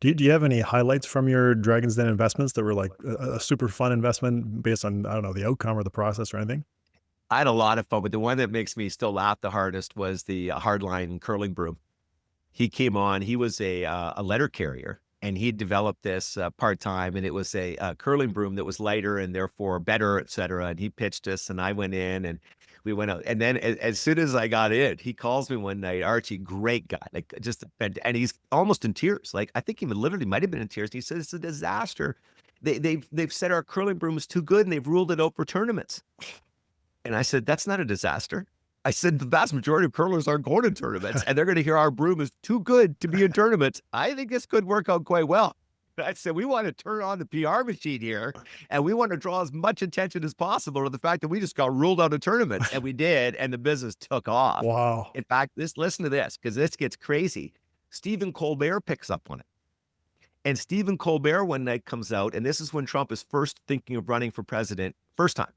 Do you have any highlights from your Dragon's Den investments that were like a super fun investment based on, I don't know, the outcome or the process or anything? I had a lot of fun, but the one that makes me still laugh the hardest was the hardline curling broom. He came on. He was a letter carrier, and he developed this part time, and it was a curling broom that was lighter and therefore better, et cetera. And he pitched us, and I went in, and we went out. And then as soon as I got in, he calls me one night, Archie, great guy, like just and he's almost in tears. Like I think he literally might have been in tears. He says it's a disaster. They've said our curling broom is too good, and they've ruled it out for tournaments. And I said, that's not a disaster. I said, the vast majority of curlers aren't going to tournaments, and they're going to hear our broom is too good to be in tournaments. I think this could work out quite well. I said, we want to turn on the PR machine here, and we want to draw as much attention as possible to the fact that we just got ruled out of tournaments. And we did, and the business took off. Wow. In fact, listen to this, because this gets crazy. Stephen Colbert picks up on it. And Stephen Colbert one night comes out, and this is when Trump is first thinking of running for president, first time.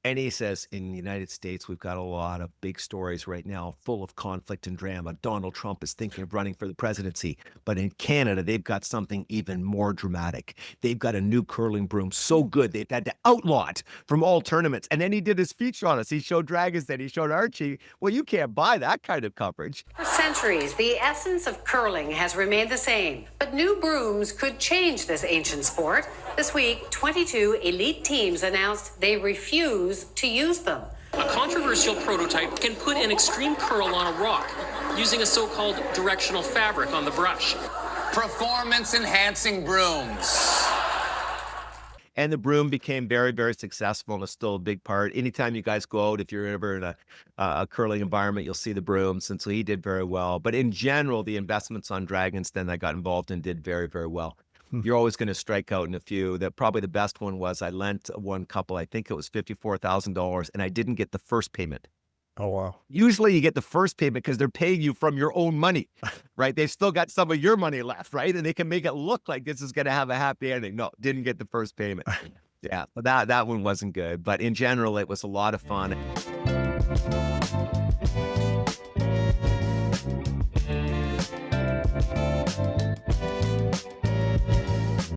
And he says, in the United States, we've got a lot of big stories right now full of conflict and drama. Donald Trump is thinking of running for the presidency. But in Canada, they've got something even more dramatic. They've got a new curling broom so good, they've had to outlaw it from all tournaments. And then he did his feature on us. He showed Dragons Den, he showed Archie. Well, you can't buy that kind of coverage. For centuries, the essence of curling has remained the same. But new brooms could change this ancient sport. This week, 22 elite teams announced they refuse to use them. A controversial prototype can put an extreme curl on a rock using a so-called directional fabric on the brush. Performance-enhancing brooms. And the broom became very, very successful and is still a big part. Anytime you guys go out, if you're ever in a curling environment, you'll see the brooms. And so he did very well. But in general, the investments on Dragons Den I got involved in did very, very well. You're always going to strike out in a few. That probably the best one was I lent one couple, I think it was $54,000, and I didn't get the first payment. Oh, wow. Usually you get the first payment because they're paying you from your own money, right? They've still got some of your money left, right? And they can make it look like this is going to have a happy ending. No, didn't get the first payment. Yeah, that one wasn't good. But in general, it was a lot of fun.